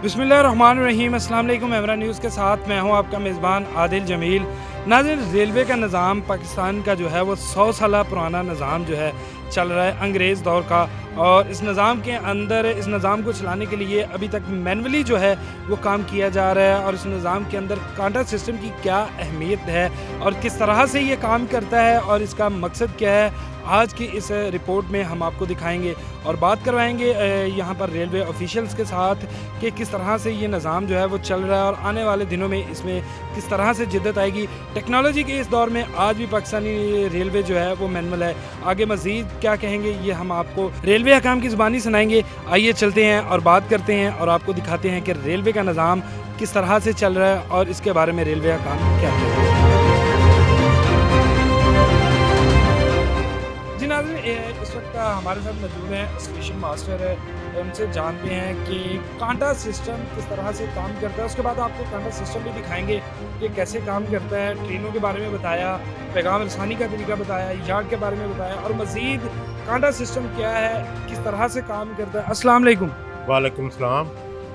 बिस्मिल्लाहिर्रहमानिर्रहीम। अस्सलाम वालेकुम। एमरा न्यूज़ के साथ मैं हूं आपका मेज़बान आदिल जमील। नाज़रीन, रेलवे का निज़ाम पाकिस्तान का जो है वो 100 साल पुराना निज़ाम जो है चल रहा है अंग्रेज़ दौर का, और इस निज़ाम के अंदर इस निज़ाम को चलाने के लिए अभी तक मैनुअली जो है वो काम किया जा रहा है। और इस निज़ाम के अंदर कांटा सिस्टम की क्या अहमियत है और किस तरह से ये काम करता है और इसका मकसद क्या है, आज की इस रिपोर्ट में हम आपको दिखाएंगे और बात करवाएंगे यहाँ पर रेलवे ऑफिशियल्स के साथ कि किस तरह से ये निज़ाम जो है वो चल रहा है और आने वाले दिनों में इसमें किस तरह से जिद्दत आएगी। टेक्नोलॉजी के इस दौर में आज भी पाकिस्तानी रेलवे जो है वो मैनुअल है। आगे मज़ीद क्या कहेंगे ये हम आपको रेलवे हकाम की ज़ुबानी सुनाएंगे। आइए चलते हैं और बात करते हैं और आपको दिखाते हैं कि रेलवे का निज़ाम किस तरह से चल रहा है और इसके बारे में रेलवे हकाम क्या कहते हैं। जी नाज़रीन, इस वक्त हमारे साथ मौजूद हैं स्टेशन मास्टर है, उनसे जानते हैं कि कांटा सिस्टम किस तरह से काम करता है। उसके बाद आपको कांटा सिस्टम भी दिखाएंगे कि कैसे काम करता है। ट्रेनों के बारे में बताया, पैगाम रसानी का तरीका बताया, यार्ड के बारे में बताया और मज़ीद कांटा सिस्टम क्या है, किस तरह से काम करता है। अस्सलाम वालेकुम। वालेकुम सलाम।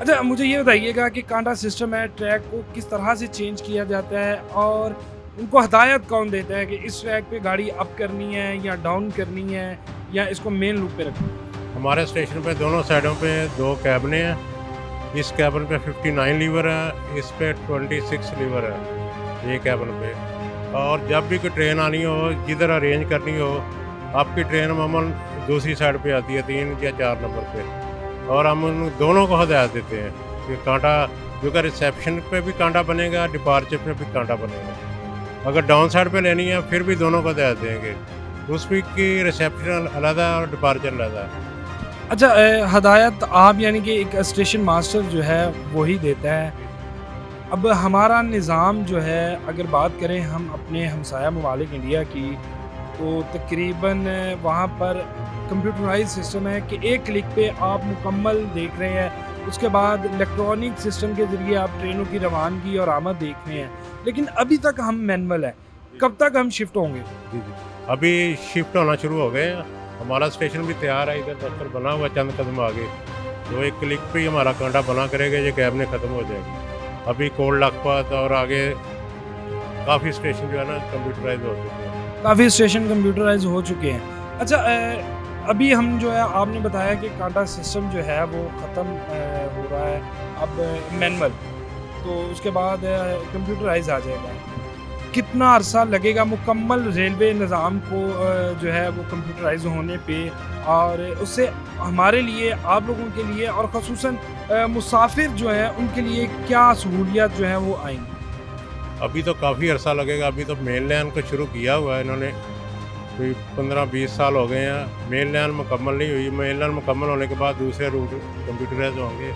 अच्छा, मुझे ये बताइएगा कि कांटा सिस्टम है, ट्रैक को किस तरह से चेंज किया जाता है और उनको हदायत कौन देता है कि इस ट्रैक पे गाड़ी अप करनी है या डाउन करनी है या इसको मेन लूप पे रखना है? हमारे स्टेशन पे दोनों साइडों पे 2 कैबिनें हैं। इस कैबिन पे 59 लीवर है, इस पे 26 लीवर है ये कैबिन पे। और जब भी कोई ट्रेन आनी हो, जिधर अरेंज करनी हो, आपकी ट्रेन अमूमन दूसरी साइड पे आती है 3 या 4 नंबर पे, और हम उन दोनों को हदायत देते हैं कि कांटा जो कि रिसेप्शन पे भी कांटा बनेगा, डिपार्चर पे भी कांटा बनेगा। अगर डाउन साइड पे लेनी है फिर भी दोनों को हदायत देंगे। उस वीक की रिसेप्शन अलग है और डिपार्चर अलग है। अच्छा, हदायत आप यानी कि एक स्टेशन मास्टर जो है वही देता है। अब हमारा निज़ाम जो है, अगर बात करें हम अपने हमसाया ममालिक इंडिया की, तो तकरीबन वहाँ पर कंप्यूटराइज सिस्टम है कि एक क्लिक पे आप मुकम्मल देख रहे हैं। उसके बाद इलेक्ट्रॉनिक सिस्टम के ज़रिए आप ट्रेनों की रवानगी और आमद देख रहे हैं, लेकिन अभी तक हम मैनुअल है। कब तक हम शिफ्ट होंगे? जी जी, अभी शिफ्ट होना शुरू हो गए हैं। हमारा स्टेशन भी तैयार है, इधर दफ्तर बना हुआ, चंद कदम आगे। तो एक क्लिक पे ही हमारा कांटा बना करेगा, ये कैबिनें ख़त्म हो जाएगी। अभी कोल लखपत और आगे काफ़ी स्टेशन जो है ना कंप्यूटराइज हो चुके हैं। काफ़ी स्टेशन कंप्यूटराइज हो चुके हैं। अच्छा, अभी हम जो है आपने बताया कि कांटा सिस्टम जो है वो ख़त्म हो रहा है अब मैनुअल, तो उसके बाद कंप्यूटराइज आ जाएगा। कितना अरसा लगेगा मुकम्मल रेलवे निज़ाम को जो है वो कंप्यूटराइज होने पे, और उससे हमारे लिए, आप लोगों के लिए और ख़ुसूसन मुसाफिर जो है उनके लिए क्या सहूलियत जो है वो आएंगी? अभी तो काफ़ी अरसा लगेगा। अभी तो मेन लाइन को शुरू किया हुआ है इन्होंने, कोई 15-20 साल हो गए हैं। मेन लाइन मुकम्मल नहीं हुई। मेन लाइन मुकम्मल होने के बाद दूसरे रूट कंप्यूटराइज होंगे।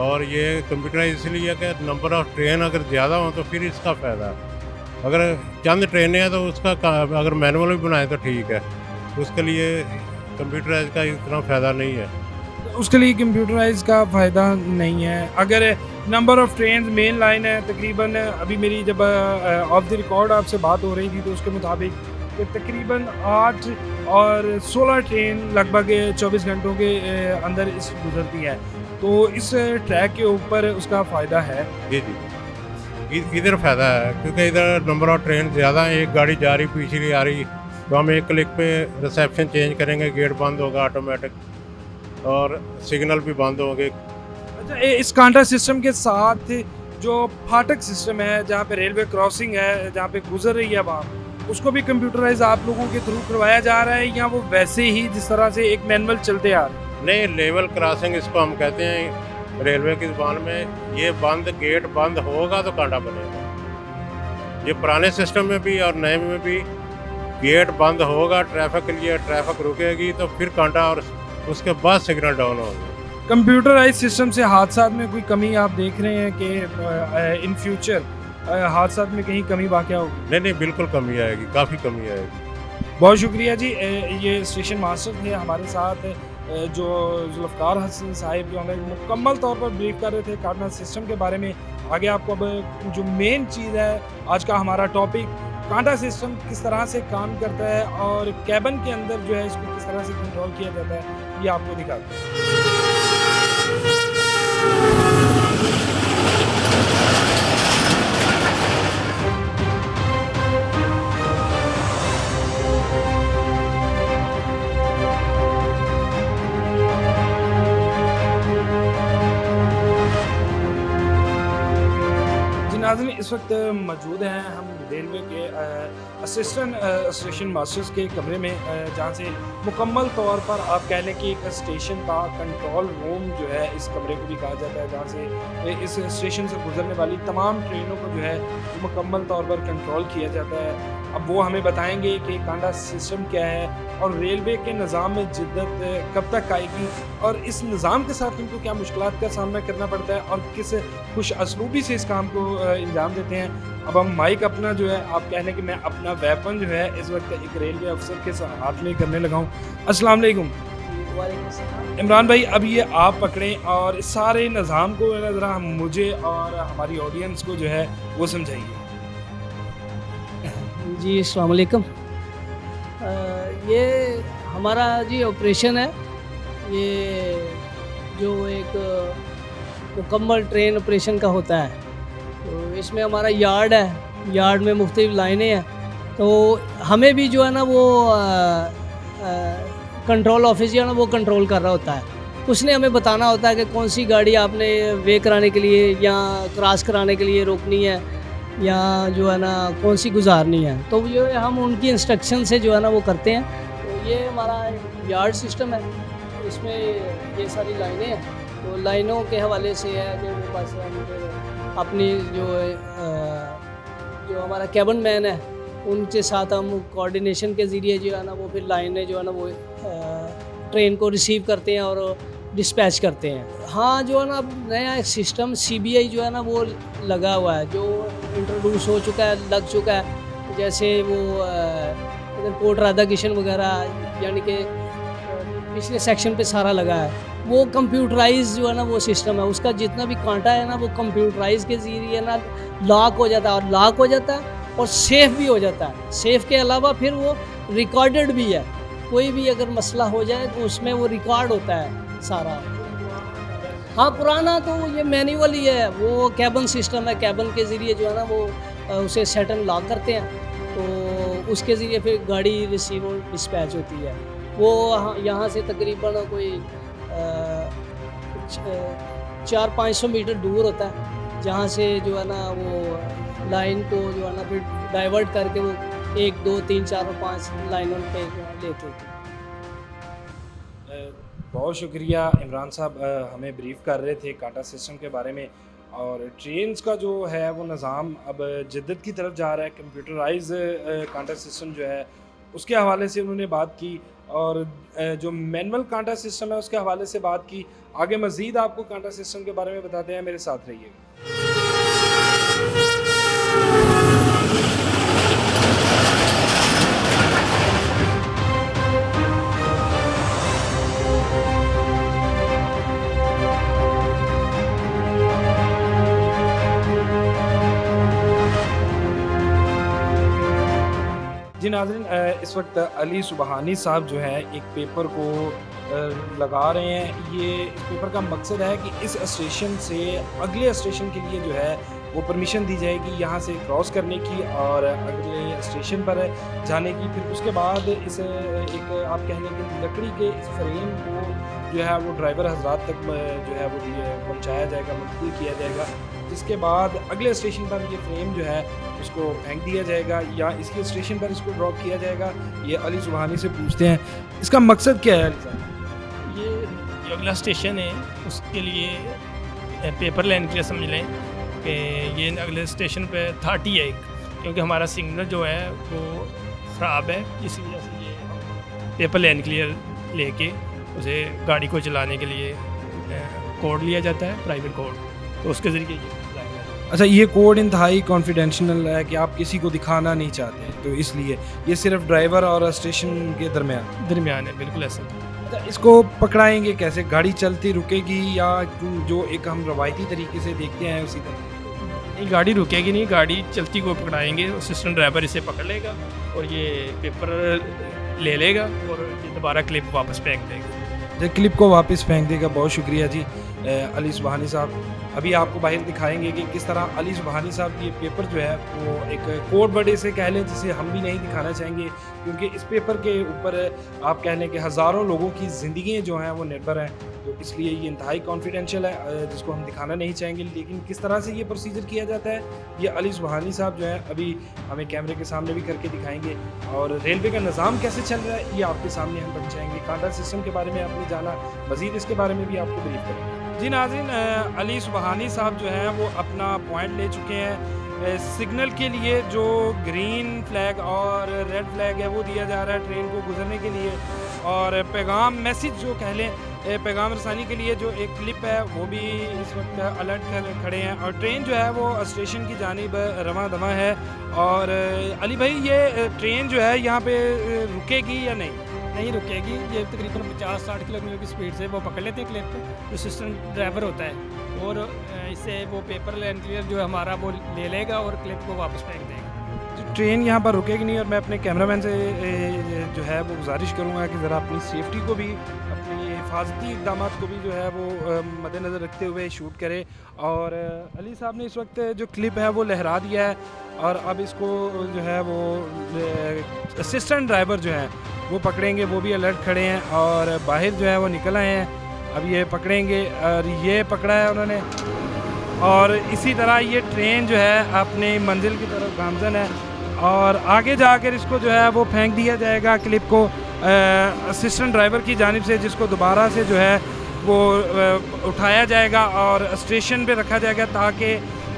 और ये कंप्यूटराइज इसलिए है कि नंबर ऑफ़ ट्रेन अगर ज़्यादा हो तो फिर इसका फ़ायदा है। अगर चंद ट्रेनें हैं तो उसका अगर मैनुअल भी बनाए तो ठीक है, उसके लिए कंप्यूटराइज का इतना फ़ायदा नहीं है। उसके लिए कंप्यूटराइज का फ़ायदा नहीं है। अगर number of train main line है, तकरीबन अभी मेरी जब ऑफ द रिकॉर्ड आपसे बात हो रही थी तो उसके मुताबिक कि तकरीबन 8 और 16 ट्रेन लगभग 24 घंटों के अंदर इस गुजरती है, तो इस ट्रैक के ऊपर उसका फ़ायदा है। जी जी, इधर फ़ायदा है क्योंकि इधर नंबर ऑफ़ ट्रेन ज़्यादा है। एक गाड़ी जा रही, पिछली आ रही, तो हम एक क्लिक पे रिसेप्शन चेंज करेंगे, गेट बंद होगा ऑटोमेटिक और सिग्नल भी बंद होंगे। अच्छा, इस कांटा सिस्टम के साथ जो फाटक सिस्टम है, जहाँ पे रेलवे क्रॉसिंग है, जहाँ पे गुजर रही है वहाँ, उसको भी कंप्यूटराइज आप लोगों के थ्रू करवाया जा रहा है या वो वैसे ही जिस तरह से एक मैनुअल चलते आ रहे हैं? नहीं, लेवल क्रॉसिंग इसको हम कहते हैं रेलवे की ज़ुबान में। ये बंद, गेट बंद होगा तो कांटा बनेगा। ये पुराने सिस्टम में भी और नए में भी गेट बंद होगा ट्रैफिक के लिए, ट्रैफिक रुकेगी तो फिर कांटा, और उसके बाद सिग्नल डाउन होगा। कंप्यूटराइज सिस्टम से हादसात में कोई कमी आप देख रहे हैं कि इन फ्यूचर हादसात में कहीं कमी वाक़या हो? नहीं नहीं, बिल्कुल कमी आएगी, काफ़ी कमी आएगी। बहुत शुक्रिया जी। ये स्टेशन मास्टर थे हमारे साथ, जो जुल्फ़कार हसन साहिब, जो हमें मुकम्मल तौर पर ब्रीफ कर रहे थे कांटा सिस्टम के बारे में। आगे आपको अब जो मेन चीज़ है आज का हमारा टॉपिक, कांटा सिस्टम किस तरह से काम करता है और कैबिन के अंदर जो है इसको किस तरह से कंट्रोल किया जाता है, ये आपको दिखाते हैं। जी नाज़रीन, इस वक्त मौजूद हैं हम रेलवे के असिस्टेंट स्टेशन मास्टर्स के कमरे में, जहाँ से मुकम्मल तौर पर आप कह लें कि एक स्टेशन का कंट्रोल रूम जो है, इस कमरे को भी कहा जाता है, जहाँ से इस स्टेशन से गुजरने वाली तमाम ट्रेनों को जो है मुकम्मल तौर पर कंट्रोल किया जाता है। अब वो हमें बताएंगे कि कांडा सिस्टम क्या है और रेलवे के निज़ाम में जिद्दत कब तक आएगी और इस निज़ाम के साथ उनको क्या मुश्किलात का सामना करना पड़ता है और किस खुश असलूबी से इस काम को इंजाम देते हैं। अब हम माइक अपना जो है, आप कह लें कि मैं अपना वेपन जो है इस वक्त एक रेलवे अफसर के हाथ में करने लगा हूँ। अस्सलाम वालेकुम इमरान भाई, अब ये आप पकड़ें और इस सारे निज़ाम को ज़रा मुझे और हमारी ऑडियंस को जो है वो समझाइए। जी अस्सलाम वालेकुम। ये हमारा जी ऑपरेशन है, ये जो एक मुकम्मल ट्रेन ऑपरेशन का होता है। तो इसमें हमारा यार्ड है, यार्ड में मुख्तलिफ लाइनें हैं। तो हमें भी जो है ना वो कंट्रोल ऑफिस जो है ना वो कंट्रोल कर रहा होता है। उसने हमें बताना होता है कि कौन सी गाड़ी आपने वे कराने के लिए या क्रॉस कराने के लिए रोकनी है या जो है ना कौन सी गुजारनी है। तो ये हम उनकी इंस्ट्रक्शन से जो है ना वो करते हैं। तो ये हमारा यार्ड सिस्टम है, इसमें ये सारी लाइनें हैं। तो लाइनों के हवाले से है कि मेरे पास अपनी जो हमारा कैबिन मैन है उनके साथ हम कोऑर्डिनेशन के ज़रिए जो है ना वो फिर लाइनें जो है ना वो ट्रेन को रिसीव करते हैं और डिस्पैच करते हैं। हाँ, जो है ना अब नया एक सिस्टम CBI जो है ना वो लगा हुआ है, जो इंट्रोड्यूस हो चुका है, लग चुका है। जैसे वो एयरपोर्ट राधा किशन वगैरह, यानी कि पिछले सेक्शन पे सारा लगा है। वो कंप्यूटराइज जो है ना वो सिस्टम है, उसका जितना भी कांटा है ना वो कंप्यूटराइज के ज़रिए ना लॉक हो जाता है, और लॉक हो जाता है और सेफ़ भी हो जाता है। सेफ़ के अलावा फिर वो रिकॉर्डेड भी है। कोई भी अगर मसला हो जाए तो उसमें वो रिकॉर्ड होता है सारा। हाँ, पुराना तो ये मैनुअल ही है, वो कैबिन सिस्टम है। कैबिन के ज़रिए जो है ना वो उसे सेट एंड लॉक करते हैं, तो उसके ज़रिए फिर गाड़ी रिसीव और डिस्पैच होती है। वो यहाँ से तकरीबन कोई 400-500 मीटर दूर होता है, जहाँ से जो है ना वो लाइन को जो है ना फिर डाइवर्ट करके वो 1, 2, 3, 4 और 5 लाइनों पे लेते हैं। बहुत शुक्रिया इमरान साहब, हमें ब्रीफ कर रहे थे कांटा सिस्टम के बारे में। और ट्रेन्स का जो है वो निज़ाम अब जिद्दत की तरफ जा रहा है। कंप्यूटराइज कांटा सिस्टम जो है उसके हवाले से उन्होंने बात की, और जो मैनुअल कांटा सिस्टम है उसके हवाले से बात की। आगे मज़ीद आपको कांटा सिस्टम के बारे में बताते हैं, मेरे साथ रहिएगा। जी नाज़रीन, इस वक्त अली सुबहानी साहब जो है एक पेपर को लगा रहे हैं। ये इस पेपर का मकसद है कि इस स्टेशन से अगले स्टेशन के लिए जो है वो परमिशन दी जाएगी यहाँ से क्रॉस करने की और अगले स्टेशन पर जाने की। फिर उसके बाद इस एक आप कह लें कि लकड़ी के इस फ्रेम को जो है वो ड्राइवर हजरात तक जो है वो पहुँचाया जाएगा, मुंतकिल किया जाएगा, जिसके बाद अगले स्टेशन पर ये फ्रेम जो है उसको फेंक दिया जाएगा या इसके स्टेशन पर इसको ड्रॉप किया जाएगा। ये अली सुबहानी से पूछते हैं, इसका मकसद क्या है अली साहब? ये जो अगला स्टेशन है उसके लिए पेपर लेने के लिए समझ लें कि ये अगले स्टेशन पे 30 है, क्योंकि हमारा सिग्नल जो है वो ख़राब है। इसी वजह से ये पेपर लेने के लिए लेके उसे गाड़ी को चलाने के लिए कोड लिया जाता है, प्राइवेट कोड, तो उसके ज़रिए ये अच्छा, ये कोड इंतहाई कॉन्फिडेंशियल है कि आप किसी को दिखाना नहीं चाहते, तो इसलिए ये सिर्फ ड्राइवर और स्टेशन के दरमियान है। बिल्कुल ऐसा। अच्छा, इसको पकड़ाएंगे कैसे? गाड़ी चलती रुकेगी या जो एक हम रवायती तरीके से देखते हैं उसी तरह? नहीं, गाड़ी रुकेगी नहीं, गाड़ी चलती को पकड़ाएंगे। असिस्टेंट ड्राइवर इसे पकड़ लेगा और ये पेपर ले लेगा और ये दोबारा क्लिप वापस फेंक देगा। जो क्लिप को वापस फेंक देगा। बहुत शुक्रिया जी। अली सुबहानी साहब अभी आपको बाहर दिखाएंगे कि किस तरह अली सुबहानी साहब की ये पेपर जो है वो एक कोड वर्ड से कह लें जिसे हम भी नहीं दिखाना चाहेंगे, क्योंकि इस पेपर के ऊपर आप कह लें कि हज़ारों लोगों की ज़िंदगी जो हैं वो निर्भर हैं, तो इसलिए ये इंतहाई कॉन्फिडेंशियल है जिसको हम दिखाना नहीं चाहेंगे। लेकिन किस तरह से ये प्रोसीजर किया जाता है ये अली सुबहानी साहब जो है अभी हमें कैमरे के सामने भी करके दिखाएंगे, और रेलवे का निज़ाम कैसे चल रहा है ये आपके सामने हम बचाएंगे। कांटा सिस्टम के बारे में आपने जाना, मज़ीद इसके बारे में भी आपको ब्रीफ करेंगे। जी नाज़रीन, अली सुबहानी साहब जो हैं वो अपना पॉइंट ले चुके हैं। सिग्नल के लिए जो ग्रीन फ्लैग और रेड फ्लैग है वो दिया जा रहा है ट्रेन को गुजरने के लिए, और पैगाम मैसेज जो कह लें पैगाम रसानी के लिए जो एक क्लिप है वो भी इस वक्त अलर्ट खड़े हैं, और ट्रेन जो है वो स्टेशन की जानिब रवां दवा है। और अली भाई, ये ट्रेन जो है यहाँ पे रुकेगी या नहीं रुकेगी। ये तकरीबन 50-60 किलोमीटर की स्पीड से वो पकड़ लेते हैं क्लिप, जो असिस्टेंट ड्राइवर होता है, और इससे वो पेपर लैंड क्लियर जो है हमारा वो ले लेगा और क्लिप को वापस फेंक देगा। ट्रेन यहाँ पर रुकेगी नहीं, और मैं अपने कैमरामैन से जो है वो गुजारिश करूँगा कि ज़रा अपनी सेफ्टी को भी, अपनी हिफाजती इक़दाम को भी जो है वो मद्देनज़र रखते हुए शूट करे। और अली साहब ने इस वक्त जो क्लिप है वो लहरा दिया है, और अब इसको जो है वो असिस्टेंट ड्राइवर जो है वो पकड़ेंगे, वो भी अलर्ट खड़े हैं और बाहर जो है वो निकल आए हैं। अब ये पकड़ेंगे, और ये पकड़ा है उन्होंने, और इसी तरह ये ट्रेन जो है अपनी मंजिल की तरफ गामजन है, और आगे जाकर इसको जो है वो फेंक दिया जाएगा क्लिप को असिस्टेंट ड्राइवर की जानिब से, जिसको दोबारा से जो है वो उठाया जाएगा और स्टेशन पे रखा जाएगा, ताकि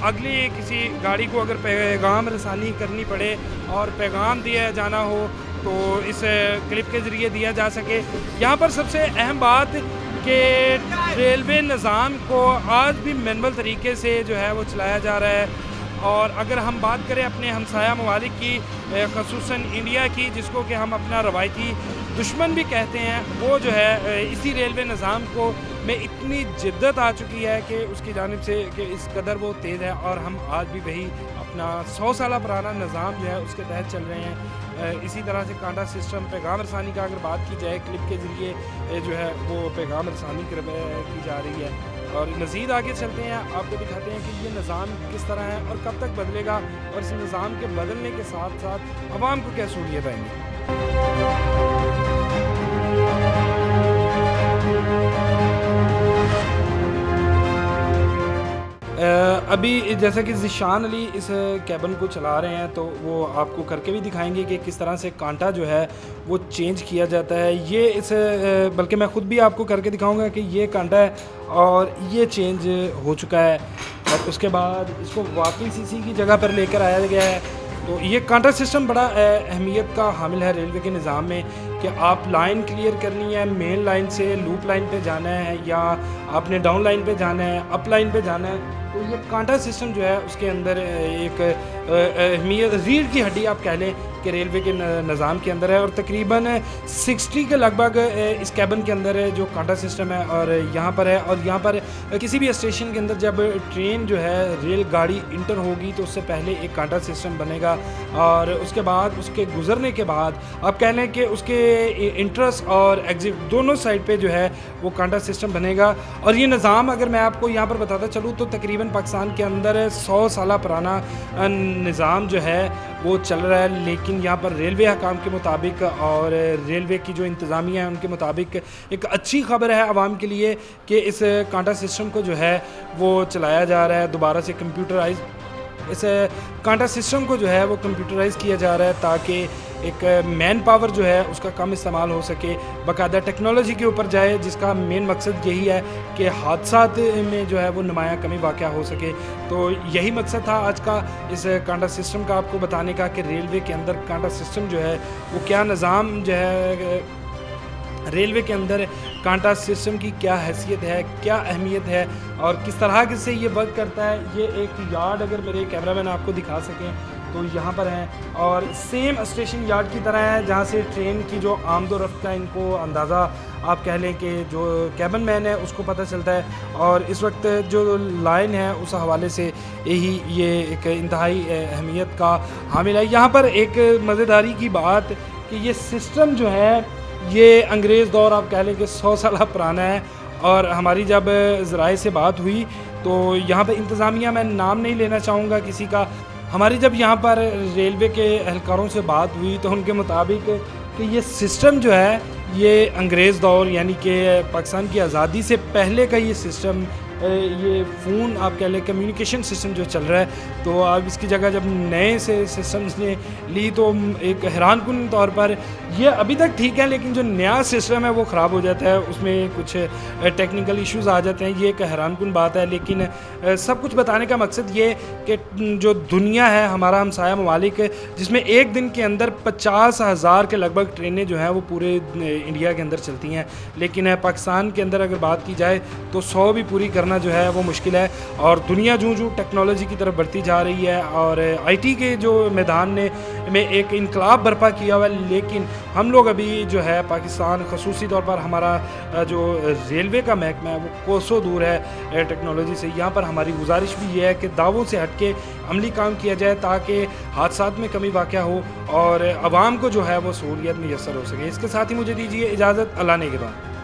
अगली किसी गाड़ी को अगर पैगाम रसानी करनी पड़े और पैगाम दिया जाना हो तो इस क्लिप के ज़रिए दिया जा सके। यहाँ पर सबसे अहम बात कि रेलवे निज़ाम को आज भी मैनुअल तरीके से जो है वो चलाया जा रहा है, और अगर हम बात करें अपने हमसाया ममालिक की, ख़ुसूसन इंडिया की, जिसको कि हम अपना रवायती दुश्मन भी कहते हैं, वो जो है इसी रेलवे निज़ाम को में इतनी जिद्दत आ चुकी है कि उसकी जानिब से कि इस कदर वो तेज़ है, और हम आज भी वही अपना 100 साल पुराना निज़ाम जो है उसके तहत चल रहे हैं। इसी तरह से कांटा सिस्टम पैगाम रसानी का अगर बात की जाए, क्लिप के ज़रिए जो है वो पैगाम रसानी की जा रही है। और मज़ीद आगे चलते हैं, आपको दिखाते हैं कि ये निज़ाम किस तरह है और कब तक बदलेगा, और इस निज़ाम के बदलने के साथ साथ आवाम को क्या सहूलियत आएंगी। अभी जैसा कि ज़िशान अली इस कैबन को चला रहे हैं, तो वो आपको करके भी दिखाएंगे कि किस तरह से कांटा जो है वो चेंज किया जाता है। ये इस बल्कि मैं ख़ुद भी आपको करके दिखाऊंगा कि ये कांटा है और ये चेंज हो चुका है, और उसके बाद इसको वापस इसी की जगह पर लेकर आया गया है। तो ये कांटा सिस्टम बड़ा अहमियत का हामिल है रेलवे के निज़ाम में, कि आप लाइन क्लियर करनी है, मेन लाइन से लूप लाइन पे जाना है, या आपने डाउन लाइन पे जाना है, अप लाइन पे जाना है, तो ये कांटा सिस्टम जो है उसके अंदर एक अहमियत, रीढ़ की हड्डी आप कह लें कि रेलवे के निज़ाम के अंदर है। और तकरीबन 60 के लगभग इस कैबन के अंदर जो कांटा सिस्टम है और यहाँ पर है, और यहाँ पर किसी भी स्टेशन के अंदर जब ट्रेन जो है रेलगाड़ी इंटर होगी तो उससे पहले एक कांटा सिस्टम बनेगा, और उसके बाद उसके गुजरने के बाद आप कह लें कि उसके इंट्रेस और एग्जिट दोनों साइड पे जो है वो कांटा सिस्टम बनेगा। और ये निज़ाम अगर मैं आपको यहाँ पर बताता चलूँ तो तकरीबन पाकिस्तान के अंदर 100 साल पुराना निज़ाम जो है वो चल रहा है, लेकिन यहाँ पर रेलवे हकाम के मुताबिक और रेलवे की जो इंतज़ामिया है उनके मुताबिक एक अच्छी खबर है आवाम के लिए कि इस कांटा सिस्टम को जो है वो चलाया जा रहा है दोबारा से कंप्यूटराइज। इस कांटा सिस्टम को जो है वो कंप्यूटराइज किया जा रहा है ताकि एक मैन पावर जो है उसका कम इस्तेमाल हो सके, बाकायदा टेक्नोलॉजी के ऊपर जाए, जिसका मेन मकसद यही है कि हादसात में जो है वो नुमाया कमी वाक़या हो सके। तो यही मकसद था आज का इस कांटा सिस्टम का आपको बताने का कि रेलवे के अंदर कांटा सिस्टम जो है वो क्या निज़ाम जो है, रेलवे के अंदर कांटा सिस्टम की क्या हैसियत है, क्या अहमियत है और किस तरह से ये वर्क करता है। ये एक यार्ड अगर मेरे कैमरामैन आपको दिखा सकें तो यहाँ पर हैं, और सेम स्टेशन यार्ड की तरह है जहाँ से ट्रेन की जो आमदो रफ्त का इनको अंदाज़ा आप कह लें कि जो कैबिन मैन है उसको पता चलता है। और इस वक्त जो लाइन है उस हवाले से यही ये एक इंतहाई अहमियत का हामिल है। यहाँ पर एक मज़ेदारी की बात कि ये सिस्टम जो है ये अंग्रेज़ दौर आप कह लें कि 100 साल पुराना है, और हमारी जब ज़राए से बात हुई तो यहाँ पे इंतज़ामिया, मैं नाम नहीं लेना चाहूँगा किसी का, हमारी जब यहाँ पर रेलवे के एहलकारों से बात हुई तो उनके मुताबिक कि ये सिस्टम जो है ये अंग्रेज़ दौर यानी कि पाकिस्तान की आज़ादी से पहले का ये सिस्टम, ये फ़ोन आप कह लें कम्युनिकेशन सिस्टम जो चल रहा है, तो अब इसकी जगह जब नए से सिस्टम्स ने ली तो एक हैरानकुन तौर पर ये अभी तक ठीक है, लेकिन जो नया सिस्टम है वो ख़राब हो जाता है, उसमें कुछ टेक्निकल इश्यूज़ आ जाते हैं, ये एक हैरानकुन बात है। लेकिन सब कुछ बताने का मकसद ये कि जो दुनिया है, हमारा हमसाया ममालिक, जिसमें एक दिन के अंदर 50,000 के लगभग ट्रेनें जो हैं वो पूरे इंडिया के अंदर चलती हैं, लेकिन पाकिस्तान के अंदर अगर बात की जाए तो 100 भी पूरी करना जो है वो मुश्किल है। और दुनिया जूं टेक्नोलॉजी की तरफ बढ़ती जा रही है और आईटी के जो मैदान में एक इनकलाब बर्पा किया हुआ है, लेकिन हम लोग अभी जो है पाकिस्तान, ख़ुसूसी तौर पर हमारा जो रेलवे का महकमा है वो कोसों दूर है टेक्नोलॉजी से। यहाँ पर हमारी गुजारिश भी ये है कि दावों से हट के अमली काम किया जाए ताकि हादसात में कमी वाक़या हो और आवाम को जो है वो सहूलियत मैसर हो सके। इसके साथ ही मुझे दीजिए इजाज़त, अल्लाह ने के बाद।